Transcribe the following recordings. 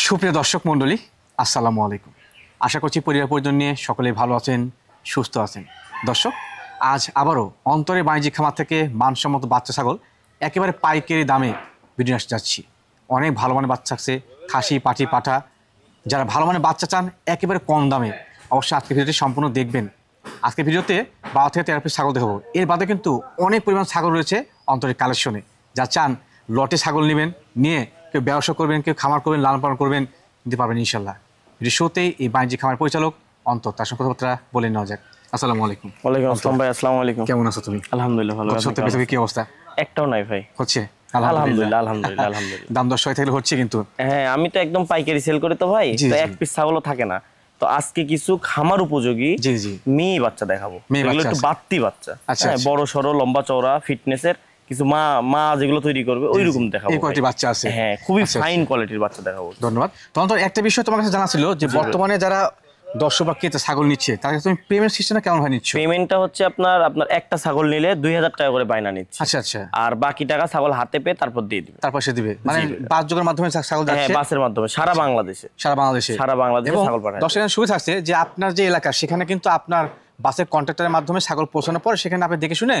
সুপ্রিয় দর্শক মণ্ডলী, আসসালামু আলাইকুম। আশা করছি পরিবার পরিজন নিয়ে সকলেই ভালো আছেন, সুস্থ আছেন। দর্শক, আজ আবারও অন্তরে বাণিজ্যিক খামার থেকে মানসম্মত বাচ্চা ছাগল একেবারে পাইকারি দামে ভিডিও আসতে যাচ্ছি। অনেক ভালো মানের বাচ্চা আছে, খাসি, পাটি, পাঠা। যারা ভালো মানের বাচ্চা চান একেবারে কম দামে, অবশ্যই আজকে ভিডিওটি সম্পূর্ণ দেখবেন। আজকে ভিডিওতে 12 থেকে 13 পিস ছাগল দেখাবো। এর বাদে কিন্তু অনেক পরিমাণ ছাগল রয়েছে অন্তরের কালেকশনে। যা চান লটে ছাগল নেবেন, নিয়ে কেউ ব্যবসা করবেন, কেউ খামার করবেন, লালন পালন করবেন, নিতে পারবেন ইনশাল্লাহ। ভিডিও শোতেই এই বাণিজ্যিক খামার পরিচালক অন্তর, তার সঙ্গে কথাবার্তা বলে নেওয়া যাক। আসসালামু আলাইকুম। ওয়ালাইকুম আসসালাম ভাই। আসসালামু আলাইকুম। কেমন আছো তুমি? আলহামদুলিল্লাহ ভালো আছি। সত্যি কি অবস্থা? একটাও নাই ভাই। হচ্ছে আলহামদুলিল্লাহ আলহামদুলিল্লাহ আলহামদুলিল্লাহ। দাম দর সবাই থাকলে হচ্ছে কিন্তু। হ্যাঁ, আমি তো একদম পাইকারি সেল করি তো ভাই, তো এক পিস ছাগলও থাকে না। তো আজকে কিছু খামার উপযোগী মেয়ে বাচ্চা দেখাবো, এগুলো একটু বাড়তি বাচ্চা, বড় সড়ো, লম্বা চওড়া, ফিটনেসের কিছু মা যেগুলো তৈরি করবে ওই রকম দেখাবো। এই কোয়ালিটির বাচ্চা আছে? হ্যাঁ, খুবই ফাইন কোয়ালিটির বাচ্চা দেখাবো। ধন্যবাদ। তখন তো একটা বিষয় তোমার কাছে জানা ছিল যে বর্তমানে যারা দর্শক বা ক্রেতা ছাগল নিচ্ছে, তার তুমি পেমেন্ট সিস্টেমটা কেমন হয় নিচ্ছ? পেমেন্টটা হচ্ছে আপনার একটা ছাগল নিলে 2000 টাকা করে বায়না নিচ্ছে। আচ্ছা আচ্ছা। আর বাকি টাকা ছাগল হাতে পেয়ে তারপর দিয়ে দিবে। তারপর সে দিবে, মানে বাস যোগের মাধ্যমে ছাগল যাচ্ছে? হ্যাঁ, বাসের মাধ্যমে সারা বাংলাদেশে ছাগল পাঠায়। দর্শকের সুবিধা থাকছে যে আপনার যে এলাকা সেখানে কিন্তু আপনার বাসের কন্ট্রাক্টরের মাধ্যমে ছাগল পৌঁছানোর পর সেখানে আপনি দেখে শুনে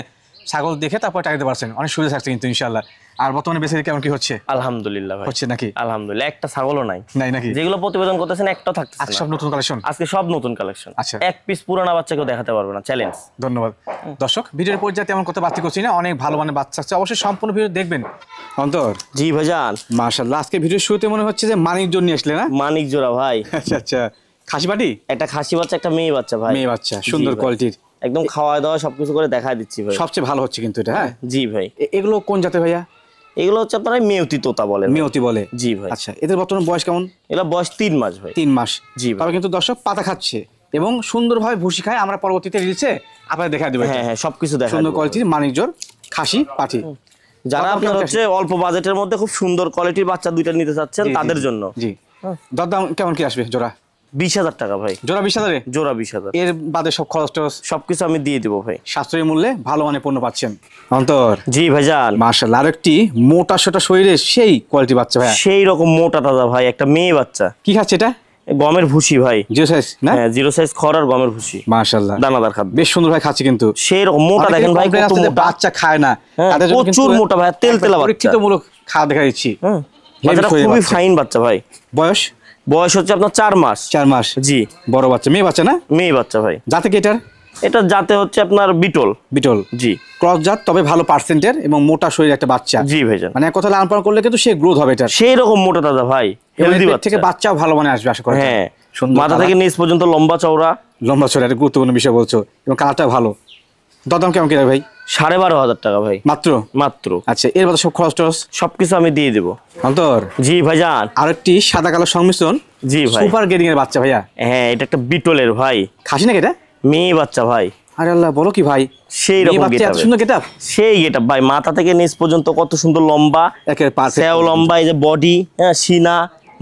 ছাগল দেখে তারপর টাকা দিতে পারছেন। অনেক সুবিধা থাকছে কিন্তু ইনশাআল্লাহ। আর বর্তমানে বেশি কেমন কি হচ্ছে? আলহামদুলিল্লাহ ভাই। হচ্ছে নাকি? আলহামদুলিল্লাহ, একটা ছাগলও নাই নাকি? যেগুলো প্রতিবেদন করতেছেন একটাও থাকতেছে না। আজকে সব নতুন কালেকশন? আজকে সব নতুন কালেকশন। আচ্ছা, এক পিস পুরানা বাচ্চাকেও দেখাতে পারবে না, চ্যালেঞ্জ। ধন্যবাদ। দর্শক, ভিডিওর পর্যায়ে তেমন কথা বাচ্চা করছি না, অনেক ভালো মানের বাচ্চা আছে, অবশ্যই সম্পূর্ণ ভিডিও দেখবেন। অন্তর জি ভাইজান। মাশাআল্লাহ, আজকে ভিডিও শুরুতে মনে হচ্ছে যে মানিক জোর নিয়ে আসলে না? মানিক জোড়া ভাই। আচ্ছা আচ্ছা। খাসি পাটি? একটা খাসি বাচ্চা, একটা মেয়ে বাচ্চা ভাই। মেয়ে বাচ্চা, সুন্দর কোয়ালিটির, একদম খাওয়া দাওয়া সবকিছু করে দেখাই দিচ্ছি ভাই। সবচেয়ে ভালো হচ্ছে কিন্তু এটা। হ্যাঁ জি ভাই। এগুলো কোন জাতের ভাইয়া? এগুলো হচ্ছে আপনারা মেয়তি তোতা বলে। মেয়তি বলে? জি ভাই। আচ্ছা, এদের বর্তমান বয়স কেমন? এগুলো বয়স 3 মাস ভাই। 3 মাস? জি। তবে কিন্তু দর্শক পাতা খাচ্ছে এবং সুন্দরভাবে ভুসি খায়। আমরা পরবর্তীতে রিলসে আপনাদের দেখা দেব। হ্যাঁ হ্যাঁ, সবকিছু দেখা। সুন্দর কোয়ালিটির মানিক জোর খাসি পাটি। যারা আপনার হচ্ছে অল্প বাজেটের মধ্যে খুব সুন্দর কোয়ালিটির বাচ্চা দুইটা নিতে চাচ্ছেন তাদের জন্য। জি। দরদাম কেমন কি আসবে জোড়া? 20,000 টাকা ভাই। জোড়া 20,000? জোড়া 20,000। এর বাদে সব খরচ টরচ সবকিছু আমি দিয়ে দিব ভাই। সাশ্রয়ী মূল্যে ভালো মানের পণ্য পাচ্ছেন। অন্তর জি ভাইজান। মাশাআল্লাহ, আরেকটি মোটা সোটা শরীরে সেই কোয়ালিটি বাচ্চা ভাই। সেই রকম মোটা তাজা ভাই, একটা মেয়ে বাচ্চা। কি খাচ্ছে এটা? গমের ভুসি ভাই। জিরো সাইজ না? হ্যাঁ, জিরো সাইজ খড় আর গমের ভুসি। মাশাআল্লাহ, দানাদার খাদ্য, বেশ সুন্দর ভাই খাচ্ছে কিন্তু। সেই রকম মোটা দেখেন ভাই, কত মোটা। বাচ্চা খায় না, তাদের জন্য প্রচুর মোটা ভাই, তেল তেলা বাচ্চা। পরীক্ষিতমূলক খাওয়া দেখা দিচ্ছি। বাচ্চাটা খুবই ফাইন বাচ্চা ভাই। বয়স হচ্ছে আপনার 4 মাস। 4 মাস? জি। বড় বাচ্চা, মেয়ে বাচ্চা না? মেয়ে বাচ্চা ভাই। জাতে কি এটার? এটা জাতে হচ্ছে আপনার বিটল। বিটল? জি। ক্রস জাত, তবে ভালো পার্সেন্টের এবং মোটা শরীরের একটা বাচ্চা। জি ভাইজান। মানে এক কথা লালন পালন করলে কিন্তু সে গ্রোথ হবে এটা। সেই রকম মোটা তাজা ভাই, হেলদি বাচ্চা থেকে বাচ্চাও ভালো মানে আসবে আশা করি। হ্যাঁ, মাথা থেকে নিচ পর্যন্ত লম্বা চওড়া। লম্বা চওড়া, একটা গুরুত্বপূর্ণ বিষয় বলছো, এবং কালারটা ভালো। দরদাম কেমন কি ভাই? 12,500 টাকা ভাই। মাত্র। আচ্ছা, এর মধ্যে সব খরচ টরচ সবকিছু আমি দিয়ে দেবো। অন্তর জি ভাইজান। আরেকটি সাদা কালো সংমিশ্রণ। জি ভাই। সুপার গ্রেডিং এর বাচ্চা ভাইয়া। হ্যাঁ, এটা একটা বিটলের ভাই। খাসি নাকি এটা? মেয়ে বাচ্চা ভাই। আরে আল্লাহ, বলো কি ভাই, সেই রকম গেটআপ, এত সুন্দর গেটআপ। সেই গেটআপ ভাই, মাথা থেকে নিচ পর্যন্ত কত সুন্দর লম্বা, একের পারফেক্ট সেও লম্বা, এই যে বডি, হ্যাঁ, সিনা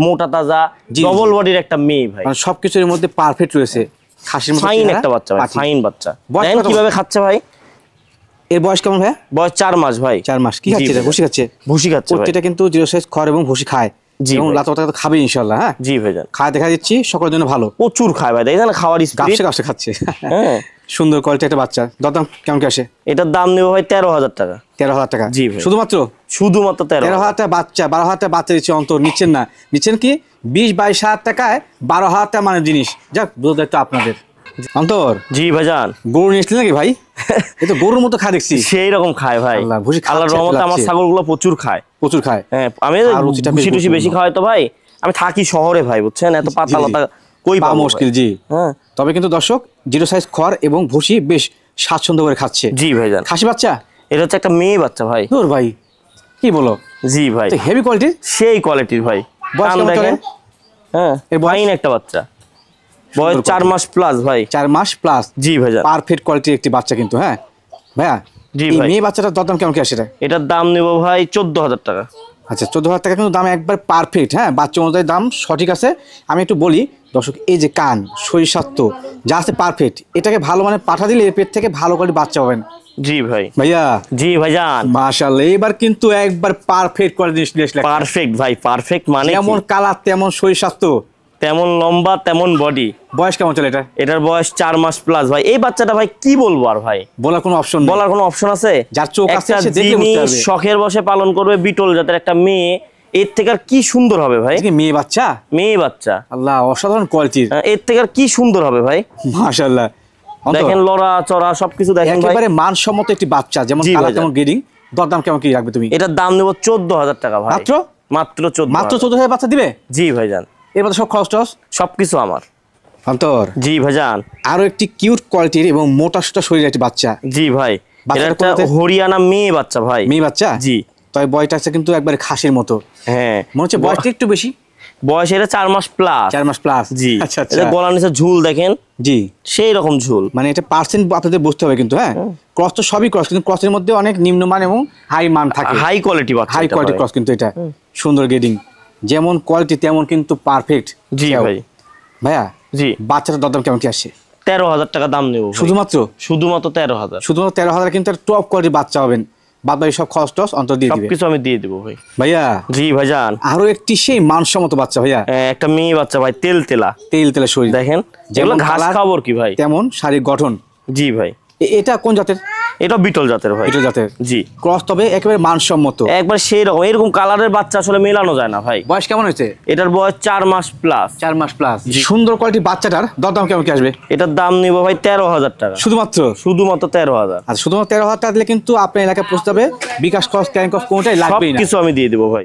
মোটা তাজা, ডবল বডির একটা মেয়ে ভাই। মানে সবকিছুর মধ্যে পারফেক্ট রয়েছে। খাসির মতো ফাইন একটা বাচ্চা ভাই, ফাইন বাচ্চা। দেখেন কিভাবে খাচ্ছে ভাই। এর বয়স কেমন ভাই? বয়স 4 মাস ভাই। 4 মাস। কি খাচ্ছে এটা? ভুসি খাচ্ছে? ভুসি খাচ্ছে ভাই। প্রত্যেকটা কিন্তু জিরো সাইজ খড় এবং ভুসি খায়। জি, এবং লাতা তো খাবে ইনশাআল্লাহ। হ্যাঁ জি ভাইজান। খায় দেখা দিচ্ছি, সকলের জন্য ভালো। প্রচুর খায় ভাই, দেখেন খাওয়ার স্পিড, গাছে খাচ্ছে। হ্যাঁ, সুন্দর কোয়ালিটি একটা বাচ্চা। দরদাম কেমন কি আসে? এটার দাম নেব ভাই 13,000 টাকা। 13,000 টাকা? জি ভাই। শুধুমাত্র 13,000 টাকা বাচ্চা? 12,000 টাকা বাচ্চা দিচ্ছে অন্তর, নিচ্ছেন না? নিচ্ছেন কি 20-22,000 টাকায় 12,000 টাকা মানে জিনিস। যাক, বুঝতে দায়িত্ব আপনাদের। অন্তর জি ভাইজান। গরু নিয়েছিলেন নাকি ভাই? এ তো গরুর মতো খায় দেখছি। সেই রকম খায় ভাই, আল্লাহর রহমতে আমার ছাগলগুলো প্রচুর খায়। প্রচুর খায়? হ্যাঁ, আমি ভুসি বেশি খাওয়াই তো ভাই। আমি থাকি শহরে ভাই, বুঝছেন, এত পাতা লতা কই পাবো মুশকিল। জি। হ্যাঁ, তবে কিন্তু দর্শক জিরো সাইজ খড় এবং ভুসি বেশ স্বাচ্ছন্দ্য করে খাচ্ছে। জি ভাইজান। খাসি বাচ্চা? এটা হচ্ছে একটা মেয়ে বাচ্চা ভাই। দূর ভাই, কি বলো? জি ভাই। হেভি কোয়ালিটির? সেই কোয়ালিটির ভাই। হ্যাঁ, ফাইন একটা বাচ্চা। বয়স 4 মাস প্লাস ভাই। 4 মাস প্লাস? জি ভাইজান। পারফেক্ট কোয়ালিটির একটি বাচ্চা কিন্তু। হ্যাঁ ভাইয়া। জি ভাই। মেয়ে বাচ্চাটার দরদাম কেমন কি আসে এটা? এটার দাম নেব ভাই 14,000 টাকা। আচ্ছা, 14,000 টাকা কিন্তু দাম একবার পারফেক্ট। হ্যাঁ, বাচ্চা অনুযায়ী দাম সঠিক আছে। আমি একটু বলি দর্শক, এই যে কান, শরীর স্বাস্থ্য যা আছে পারফেক্ট, এটাকে ভালো মানে পাঠা দিলে এর পেট থেকে ভালো করে বাচ্চা পাবেন। জি ভাই। ভাইয়া জি ভাইজান, মাশাআল্লাহ এবার কিন্তু একবার পারফেক্ট করে জিনিস নিয়ে আসলে। পারফেক্ট ভাই, পারফেক্ট মানে যেমন কালার তেমন শরীর স্বাস্থ্য, তেমন লম্বা তেমন বডি। বয়স কেমন চলে এটা? এটার বয়স 4 মাস প্লাস ভাই। এই বাচ্চাটা ভাই কি বলবো আর ভাই, বলার কোনো অপশন নেই। বলার কোনো অপশন আছে? যার চোখ আছে একটা সে দেখলে বুঝতে পারবে। শখের বসে পালন করবে বিটল জাতের একটা মেয়ে, এর থেকে আর কি সুন্দর হবে ভাই? মেয়ে বাচ্চা, মেয়ে বাচ্চা, আল্লাহ অসাধারণ কোয়ালিটির। এর থেকে আর কি সুন্দর হবে ভাই? মাশাআল্লাহ দেখেন লড়া চড়া সবকিছু দেখেন ভাই, একেবারে মানসম্মত একটি বাচ্চা, যেমন কালার তেমন গ্রেডিং। দরদাম কেমন কি রাখবে তুমি? এটার দাম নেব 14,000 টাকা ভাই। মাত্র মাত্র 14,000। মাত্র 14,000 বাচ্চা দিবে? জি ভাইজান। এর মধ্যে সব খরচ টরচ সবকিছু আমার। অন্তর জি ভাইজান। আরো একটি কিউট কোয়ালিটির এবং মোটা সোটা শরীরের একটি বাচ্চা। জি ভাই, এটা একটা হরিয়ানা মেয়ে বাচ্চা ভাই। মেয়ে বাচ্চা? জি। তবে বয়সটা আছে কিন্তু একবারে খাসির মতো। হ্যাঁ মনে হচ্ছে বয়সটা একটু বেশি। বয়স এটা 4 মাস প্লাস। 4 মাস প্লাস। জি। আচ্ছা আচ্ছা। এটা গলার নিচে ঝুল দেখেন। জি। সেই রকম ঝুল, মানে এটা পার্সেন্ট আপনাদের বুঝতে হবে কিন্তু। হ্যাঁ, ক্রস তো সবই ক্রস, কিন্তু ক্রসের মধ্যে অনেক নিম্নমান এবং হাই মান থাকে। হাই কোয়ালিটি বাচ্চা, হাই কোয়ালিটি ক্রস কিন্তু এটা। সুন্দর গ্রেডিং, যেমন কোয়ালিটি তেমন কিন্তু পারফেক্ট। জি ভাই। ভাইয়া জি, বাচ্চাটার দরদাম কেমন কি আসছে? 13,000 টাকা দাম নেব। শুধুমাত্র? শুধুমাত্র 13,000। শুধুমাত্র 13,000 কিন্তু টপ কোয়ালিটির বাচ্চা হবেন। বাদ বাকি সব খরচ টস অন্তর দিয়ে দিবে। সবকিছু আমি দিয়ে দেবো ভাই। ভাইয়া। জি ভাইজান। আরো একটি সেই মানসম্মত বাচ্চা ভাইয়া, একটা মেয়ে বাচ্চা ভাই, তেল তেলা শরীর দেখেন, যেগুলো ঘাস খাবার কি ভাই, তেমন শারীরিক গঠন। জি ভাই। এটা কোন জাতের? এটা বিটল জাতের ভাই। বিটল জাতের। জি। ক্রস তবে একেবারে মানসম্মত, একবার সেই রকম। এরকম কালারের বাচ্চা আসলে মেলানো যায় না ভাই। বয়স কেমন হয়েছে? এটার বয়স 4 মাস প্লাস। 4 মাস প্লাস। সুন্দর কোয়ালিটির বাচ্চাটার দরদাম কেমন কি আসবে? এটার দাম নিব ভাই 13,000 টাকা। শুধুমাত্র? শুধুমাত্র 13,000। আর শুধুমাত্র 13,000 টাকা দিলে কিন্তু আপনার এলাকায় পৌঁছে যাবে। বিকাশ খরচ, ক্যারিং খরচ কোনটাই লাগবেই না। সবকিছু আমি দিয়ে দেবো ভাই।